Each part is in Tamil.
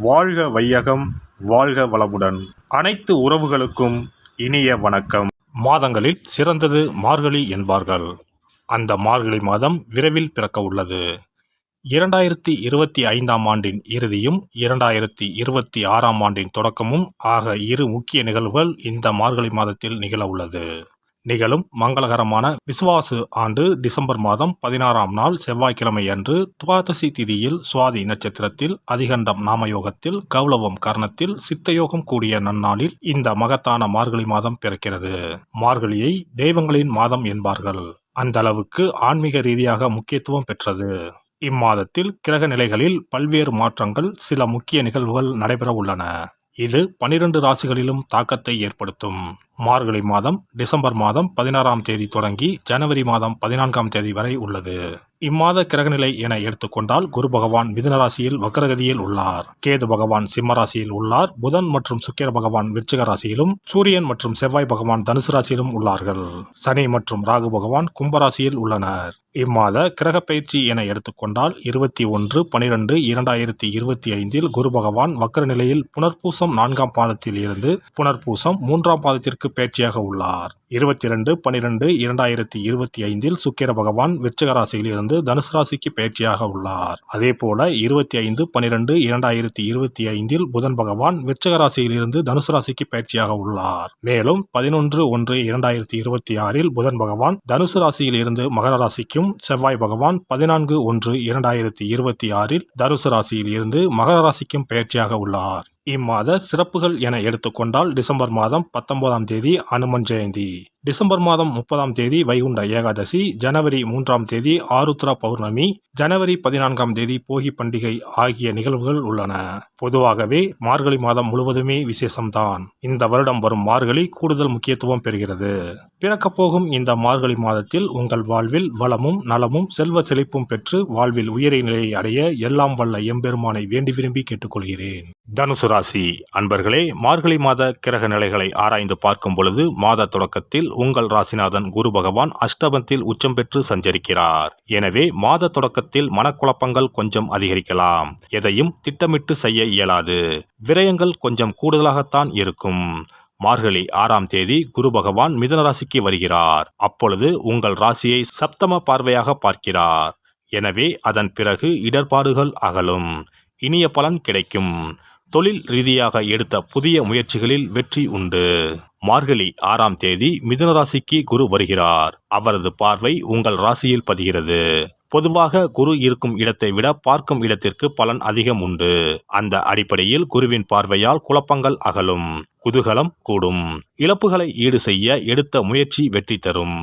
வாழ்க வையகம், வாழ்க வளமுடன். அனைத்து உறவுகளுக்கும் இனிய வணக்கம். மாதங்களில் சிறந்தது மார்கழி என்பார்கள். அந்த மார்கழி மாதம் விரைவில் பிறக்க உள்ளது. 2025ஆம் ஆண்டின் இறுதியும் 2026ஆம் ஆண்டின் தொடக்கமும் ஆக இரு முக்கிய நிகழ்வுகள் இந்த மார்கழி மாதத்தில் நிகழ உள்ளது. நிகழும் மங்களகரமான விசுவாசு ஆண்டு டிசம்பர் மாதம் 16ஆம் நாள் செவ்வாய்க்கிழமை அன்று துவாதசி திதியில் சுவாதி நட்சத்திரத்தில் அதிகண்டம் நாமயோகத்தில் கௌளவம் கர்ணத்தில் சித்தயோகம் கூடிய நன்னாளில் இந்த மகத்தான மார்கழி மாதம் பிறக்கிறது. மார்கழியை தெய்வங்களின் மாதம் என்பார்கள். அந்த அளவுக்கு ஆன்மீக ரீதியாக முக்கியத்துவம் பெற்றது. இம்மாதத்தில் கிரக நிலைகளில் பல்வேறு மாற்றங்கள், சில முக்கிய நிகழ்வுகள் நடைபெற உள்ளன. இது 12 ராசிகளிலும் தாக்கத்தை ஏற்படுத்தும். மார்கழி மாதம் டிசம்பர் மாதம் 16ஆம் தேதி தொடங்கி ஜனவரி மாதம் 14ஆம் தேதி வரை உள்ளது. இம்மாத கிரகநிலை என எடுத்துக்கொண்டால் குரு பகவான் மிதுன ராசியில் வக்ரகதியில் உள்ளார். கேது பகவான் சிம்ம ராசியில் உள்ளார். புதன் மற்றும் சுக்கிர பகவான் விருச்சிக ராசியிலும், சூரியன் மற்றும் செவ்வாய் பகவான் தனுசு ராசியிலும் உள்ளார்கள். சனி மற்றும் ராகு பகவான் கும்பராசியில் உள்ளனர். இம்மாத கிரக பயிற்சி என எடுத்துக்கொண்டால் 21/12/2025 குரு பகவான் வக்ர நிலையில் புனர்பூசம் 4ஆம் பாதத்தில் இருந்து புனர்பூசம் 3ஆம் பாதத்திற்கு பயிற்சியாக உள்ளார். 22/12/2025 சுக்கிர பகவான் விருச்சிக ராசியில் இருந்து தனுசு ராசிக்கு பயிற்சியாக உள்ளார். அதேபோல 25/12/2025 புதன் பகவான் விருச்சிக ராசியில் இருந்து தனுசு ராசிக்கு பயிற்சியாக உள்ளார். மேலும் 11/1/2026 புதன் பகவான் தனுசு ராசியில் இருந்து மகர ராசிக்கும், செவ்வாய் பகவான் 14/1/2026 தனுசு ராசியில் இருந்து மகர ராசிக்கும் பயிற்சியாக உள்ளார். இம்மாத சிறப்புகள் என எடுத்துக்கொண்டால் டிசம்பர் மாதம் 19ஆம் தேதி அனுமன் ஜெயந்தி, டிசம்பர் மாதம் 30ஆம் தேதி வைகுண்ட ஏகாதசி, ஜனவரி 3ஆம் தேதி ஆருத்ரா பௌர்ணமி, ஜனவரி 14ஆம் தேதி போகி பண்டிகை ஆகிய நிகழ்வுகள் உள்ளன. பொதுவாகவே மார்கழி மாதம் முழுவதுமே விசேஷம்தான். இந்த வருடம் வரும் மார்கழி கூடுதல் முக்கியத்துவம் பெறுகிறது. பிறக்கப் போகும் இந்த மார்கழி மாதத்தில் உங்கள் வாழ்வில் வளமும் நலமும் செல்வ செழிப்பும் பெற்று வாழ்வில் உயரிய நிலையை அடைய எல்லாம் வல்ல எம்பெருமானை வேண்டி விரும்பி கேட்டுக்கொள்கிறேன். தனுசு ராசி அன்பர்களே, மார்கழி மாத கிரக நிலைகளை ஆராய்ந்து பார்க்கும் பொழுது மாத தொடக்கத்தில் உங்கள் ராசிநாதன் குரு பகவான் அஷ்டமத்தில் உச்சம் பெற்று சஞ்சரிக்கிறார். எனவே மாத தொடக்கத்தில் மனக்குழப்பங்கள் கொஞ்சம் அதிகரிக்கலாம். எதையும் திட்டமிட்டு செய்ய இயலாது. விரயங்கள் கொஞ்சம் கூடுதலாகத்தான் இருக்கும். மார்கழி 6ஆம் தேதி குரு பகவான் மிதுன ராசிக்கு வருகிறார். அப்பொழுது உங்கள் ராசியை சப்தம பார்வையாக பார்க்கிறார். எனவே அதன் பிறகு இடர்பாடுகள் அகலும். இனிய பலன் கிடைக்கும். தொழில் ரீதியாக எடுத்த புதிய முயற்சிகளில் வெற்றி உண்டு. மார்கழி 6ஆம் தேதி மிதுன ராசிக்கு குரு வருகிறார். அவரது பார்வை உங்கள் ராசியில் பதிகிறது. பொதுவாக குரு இருக்கும் இடத்தை விட பார்க்கும் இடத்திற்கு பலன் அதிகம் உண்டு. அந்த அடிப்படையில் குருவின் பார்வையால் குழப்பங்கள் அகலும். குதூகலம் கூடும். இழப்புகளை ஈடு செய்ய எடுத்த முயற்சி வெற்றி தரும்.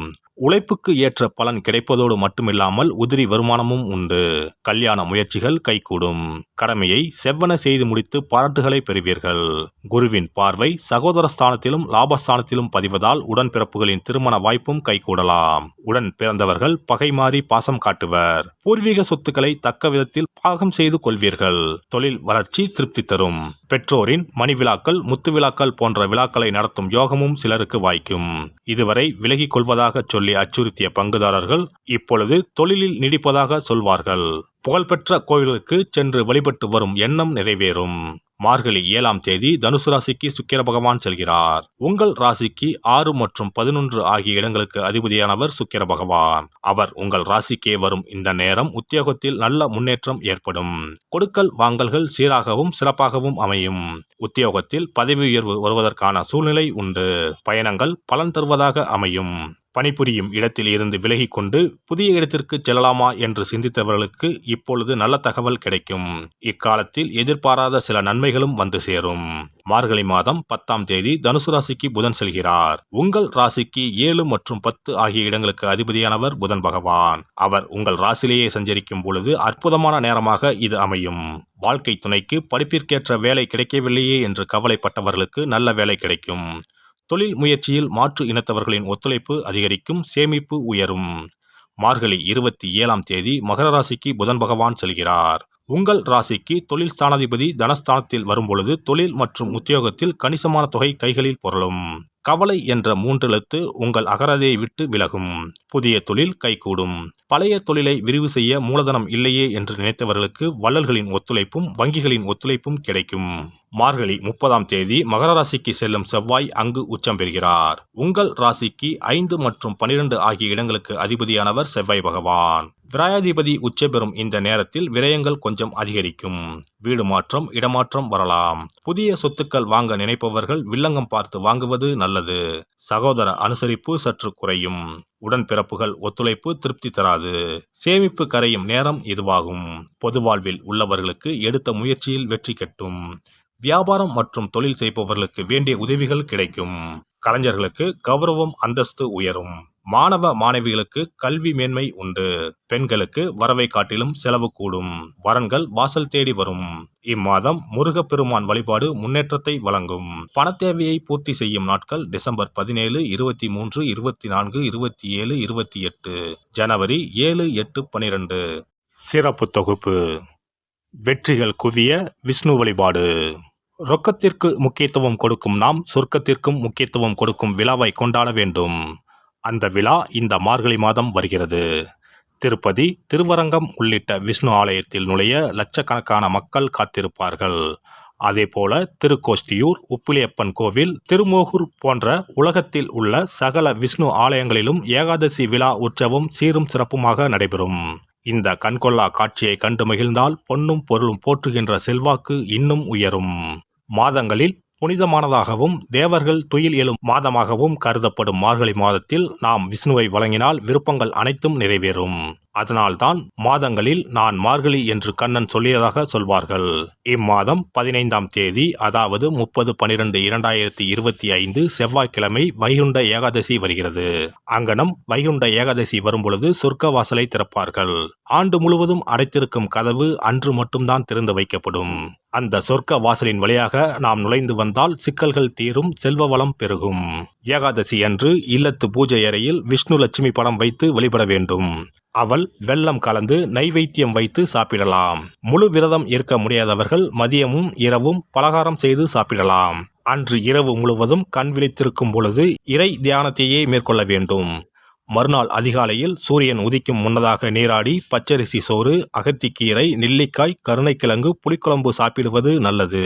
உழைப்புக்கு ஏற்ற பலன் கிடைப்பதோடு மட்டுமில்லாமல் உதிரி வருமானமும் உண்டு. கல்யாண முயற்சிகள் கைகூடும். கடமையை செவ்வன செய்து முடித்து பாராட்டுகளை பெறுவீர்கள். குருவின் பார்வை சகோதர ஸ்தானத்திலும் லாபஸ்தானத்திலும் பதிவதால் உடன்பிறப்புகளின் திருமண வாய்ப்பும் கைகூடலாம். உடன் பிறந்தவர்கள் பகை மாறி பாசம் காட்டுவர். பூர்வீக சொத்துக்களை தக்க விதத்தில் பாகம் செய்து கொள்வீர்கள். தொழில் வளர்ச்சி திருப்தி தரும். பெற்றோரின் மணி விழாக்கள், முத்து விழாக்கள் போன்ற விழாக்களை நடத்தும் யோகமும் சிலருக்கு வாய்க்கும். இதுவரை விலகிக் கொள்வதாக சொல்லி அச்சுறுத்திய பங்குதாரர்கள் இப்பொழுது தொழிலில் நீடிப்பதாக சொல்வார்கள். புகழ்பெற்ற கோவில்களுக்கு சென்று வழிபட்டு வரும் எண்ணம் நிறைவேறும். மார்கழி 7ஆம் தேதி தனுசு ராசிக்கு சுக்கிர பகவான் செல்கிறார். உங்கள் ராசிக்கு 6 மற்றும் 11 ஆகிய இடங்களுக்கு அதிபதியானவர் சுக்கிர பகவான். அவர் உங்கள் ராசிக்கே வரும் இந்த நேரம் உத்தியோகத்தில் நல்ல முன்னேற்றம் ஏற்படும். கொடுக்கல் வாங்கல்கள் சீராகவும் சிறப்பாகவும் அமையும். உத்தியோகத்தில் பதவி உயர்வு வருவதற்கான சூழ்நிலை உண்டு. பயணங்கள் பலன் தருவதாக அமையும். பணிபுரியும் இடத்தில் இருந்து விலகிக் கொண்டு புதிய இடத்திற்கு செல்லலாமா என்று சிந்தித்தவர்களுக்கு இப்பொழுது நல்ல தகவல் கிடைக்கும். இக்காலத்தில் எதிர்பாராத சில நன்மைகளும் வந்து சேரும். மார்கழி மாதம் 10ஆம் தேதி தனுசு ராசிக்கு புதன் செல்கிறார். உங்கள் ராசிக்கு 7 மற்றும் 10 ஆகிய இடங்களுக்கு அதிபதியானவர் புதன் பகவான். அவர் உங்கள் ராசியிலேயே சஞ்சரிக்கும் பொழுது அற்புதமான நேரமாக இது அமையும். வாழ்க்கை துணைக்கு படிப்பிற்கேற்ற வேலை கிடைக்கவில்லையே என்று கவலைப்பட்டவர்களுக்கு நல்ல வேலை கிடைக்கும். தொழில் முயற்சியில் மாற்று இனத்தவர்களின் ஒத்துழைப்பு அதிகரிக்கும். சேமிப்பு உயரும். மார்கழி 27ஆம் தேதி மகர ராசிக்கு புதன் பகவான் செல்கிறார். உங்கள் ராசிக்கு தொழில் ஸ்தானாதிபதி தனஸ்தானத்தில் வரும்பொழுது தொழில் மற்றும் உத்தியோகத்தில் கணிசமான தொகை கைகளில் புரளும். கவலை என்ற 3 எழுத்து உங்கள் அகராதியை விட்டு விலகும். புதிய தொழில் கைகூடும். பழைய தொழிலை விரிவு செய்ய மூலதனம் இல்லையே என்று நினைத்தவர்களுக்கு வள்ளல்களின் ஒத்துழைப்பும் வங்கிகளின் ஒத்துழைப்பும் கிடைக்கும். மார்கழி 30ஆம் தேதி மகர ராசிக்கு செல்லும் செவ்வாய் அங்கு உச்சம் பெறுகிறார். உங்கள் ராசிக்கு 5 மற்றும் 12 ஆகிய இடங்களுக்கு அதிபதியானவர் செவ்வாய் பகவான். விராயாதிபதி உச்சம் பெறும் இந்த நேரத்தில் விரயங்கள் கொஞ்சம் அதிகரிக்கும். வீடு மாற்றம், இடமாற்றம் வரலாம். புதிய சொத்துக்கள் வாங்க நினைப்பவர்கள் வில்லங்கம் பார்த்து வாங்குவது நல்லது. சகோதர அனுசரிப்பு சற்று குறையும். உடன்பிறப்புகள் ஒத்துழைப்பு திருப்தி தராது. சேமிப்பு கரையும் நேரம் இதுவாகும். பொது வாழ்வில் உள்ளவர்களுக்கு எடுத்த முயற்சியில் வெற்றி கிட்டும். வியாபாரம் மற்றும் தொழில் செய்பவர்களுக்கு வேண்டிய உதவிகள் கிடைக்கும். கலைஞர்களுக்கு கௌரவம் அந்தஸ்து உயரும். மாணவ மாணவிகளுக்கு கல்வி மேன்மை உண்டு. பெண்களுக்கு வரவை காட்டிலும் செலவு கூடும். வரன்கள் வாசல் தேடி வரும். இம்மாதம் முருகப்பெருமான் வழிபாடு முன்னேற்றத்தை வழங்கும். பணத்தேவையை பூர்த்தி செய்யும் நாட்கள் டிசம்பர் 17, 23, 24, 27, 28, ஜனவரி 7, 8, 12. சிறப்பு தொகுப்பு. வெற்றிகள் குவிய விஷ்ணு வழிபாடு. ரொக்கத்திற்கு முக்கியத்துவம் கொடுக்கும் நாம் சொர்க்கத்திற்கும் முக்கியத்துவம் கொடுக்கும் விழாவை கொண்டாட வேண்டும். அந்த விழா இந்த மார்கழி மாதம் வருகிறது. திருப்பதி, திருவரங்கம் உள்ளிட்ட விஷ்ணு ஆலயத்தில் நுழைய லட்சக்கணக்கான மக்கள் காத்திருப்பார்கள். அதேபோல திருக்கோஷ்டியூர், உப்பிலியப்பன் கோவில், திருமோகூர் போன்ற உலகத்தில் உள்ள சகல விஷ்ணு ஆலயங்களிலும் ஏகாதசி விழா உற்சவம் சீரும் சிறப்புமாக நடைபெறும். இந்த கண்கொள்ளா காட்சியை கண்டு மகிழ்ந்தால் பொன்னும் பொருளும் போற்றுகின்ற செல்வாக்கு இன்னும் உயரும். மாதங்களில் புனிதமானதாகவும் தேவர்கள் துயில் எழும் மாதமாகவும் கருதப்படும் மார்கழி மாதத்தில் நாம் விஷ்ணுவை வழங்கினால் விருப்பங்கள் அனைத்தும் நிறைவேறும். அதனால்தான் மாதங்களில் நான் மார்கழி என்று கண்ணன் சொல்லியதாக சொல்வார்கள். இம்மாதம் 15ஆம் தேதி, அதாவது 30/12/2025 செவ்வாய்க்கிழமை வைகுண்ட ஏகாதசி வருகிறது. அங்கனம் வைகுண்ட ஏகாதசி வரும்பொழுது சொர்க்க வாசலை திறப்பார்கள். ஆண்டு முழுவதும் அடைத்திருக்கும் கதவு அன்று மட்டும்தான் திறந்து வைக்கப்படும். அந்த சொர்க்க வாசலின் வழியாக நாம் நுழைந்து வந்தால் சிக்கல்கள் தீரும், செல்வ வளம் பெருகும். ஏகாதசி அன்று இல்லத்து பூஜை அறையில் விஷ்ணு லட்சுமி படம் வைத்து வழிபட வேண்டும். அவள் வெல்லம் கலந்து நைவேத்தியம் வைத்து சாப்பிடலாம். முழு விரதம் இருக்க முடியாதவர்கள் மதியமும் இரவும் பலகாரம் செய்து சாப்பிடலாம். அன்று இரவு முழுவதும் கண் விழித்திருக்கும் பொழுது இறை தியானத்தையே மேற்கொள்ள வேண்டும். மறுநாள் அதிகாலையில் சூரியன் உதிக்கும் முன்னதாக நீராடி பச்சரிசி சோறு, அகத்திக்கீரை, நெல்லிக்காய், கருணைக்கிழங்கு, புளிக்குழம்பு சாப்பிடுவது நல்லது.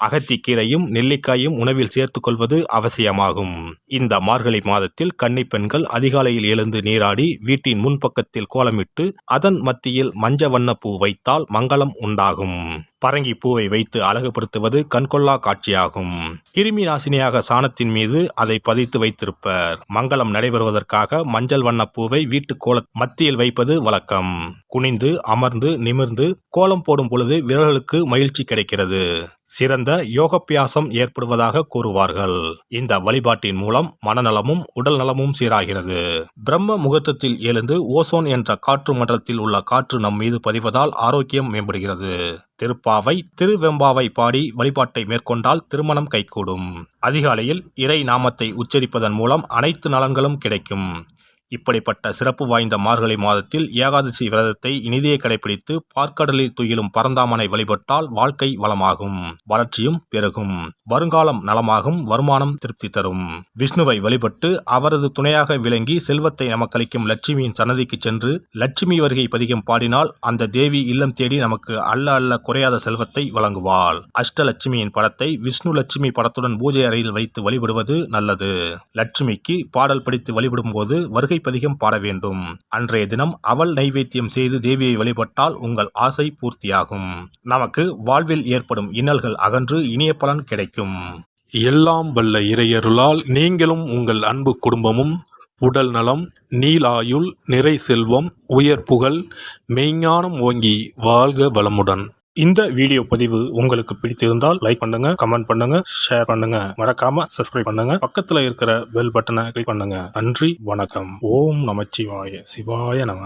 அகத்திக்கீரையும் நெல்லிக்காயும் உணவில் சேர்த்துக் கொள்வது அவசியமாகும். இந்த மார்கழி மாதத்தில் கன்னி பெண்கள் அதிகாலையில் எழுந்து நீராடி வீட்டின் முன்பக்கத்தில் கோலமிட்டு அதன் மத்தியில் மஞ்ச வண்ண பூ வைத்தால் மங்களம் உண்டாகும். பரங்கி பூவை வைத்து அழகுபடுத்துவது கண்கொள்ளா காட்சியாகும். கிருமி நாசினியாக சாணத்தின் மீது அதை பதித்து வைத்திருப்பர். மங்களம் நடைபெறுவதற்காக மஞ்சள் வண்ண பூவை வீட்டு கோல மத்தியில் வைப்பது வழக்கம். குனிந்து அமர்ந்து நிமிர்ந்து கோலம் போடும் பொழுது விரல்களுக்கு மகிழ்ச்சி கிடைக்கிறது. சிறந்த யோகப்பியாசம் ஏற்படுவதாக கூறுவார்கள். இந்த வழிபாட்டின் மூலம் மனநலமும் உடல் நலமும் சீராகிறது. பிரம்ம முகூர்த்தத்தில் எழுந்து ஓசோன் என்ற காற்று மண்டலத்தில் உள்ள காற்று நம் மீது பதிவதால் ஆரோக்கியம் மேம்படுகிறது. திருப்பாவை, திருவெம்பாவை பாடி வழிபாட்டை மேற்கொண்டால் திருமணம் கைகூடும். அதிகாலையில் இறை நாமத்தை உச்சரிப்பதன் மூலம் அனைத்து நலன்களும் கிடைக்கும். இப்படிப்பட்ட சிறப்பு வாய்ந்த மார்கழி மாதத்தில் ஏகாதசி விரதத்தை இனிதே கடைபிடித்து பார்க்கடலில் துயிலும் பரந்தாமனை வழிபட்டால் வாழ்க்கை வளமாகும், வளர்ச்சியும் பெருகும், வருங்காலம் நலமாகும், வருமானம் திருப்தி தரும். விஷ்ணுவை வழிபட்டு அவரது துணையாக விளங்கி செல்வத்தை நமக்களிக்கும் லட்சுமியின் சன்னதிக்கு சென்று லட்சுமி வருகை பதிகம் பாடினால் அந்த தேவி இல்லம் தேடி நமக்கு அல்ல அல்ல குறையாத செல்வத்தை வழங்குவாள். அஷ்டலட்சுமியின் படத்தை விஷ்ணு லட்சுமி படத்துடன் பூஜை அறையில் வைத்து வழிபடுவது நல்லது. லட்சுமிக்கு பாடல் படித்து வழிபடும் போது வருகை பதிகம் பாட வேண்டும். அன்றைய தினம் அவள் நைவேத்தியம் செய்து தேவியை வழிபட்டால் உங்கள் ஆசை பூர்த்தியாகும். நமக்கு வாழ்வில் ஏற்படும் இன்னல்கள் அகன்று இனிய பலன் கிடைக்கும். எல்லாம் வல்ல இறையருளால் நீங்களும் உங்கள் அன்பு குடும்பமும் உடல் நலம், நீலாயுள், நிறை செல்வம், உயர் புகழ், மெய்ஞானம் ஓங்கி வாழ்க வளமுடன். இந்த வீடியோ பதிவு உங்களுக்கு பிடித்திருந்தால் லைக் பண்ணுங்க, கமெண்ட் பண்ணுங்க, ஷேர் பண்ணுங்க, மறக்காம சப்ஸ்கிரைப் பண்ணுங்க, பக்கத்துல இருக்கிற பெல் பட்டனை கிளிக் பண்ணுங்க. நன்றி, வணக்கம். ஓம் நமச்சிவாய, சிவாய நம.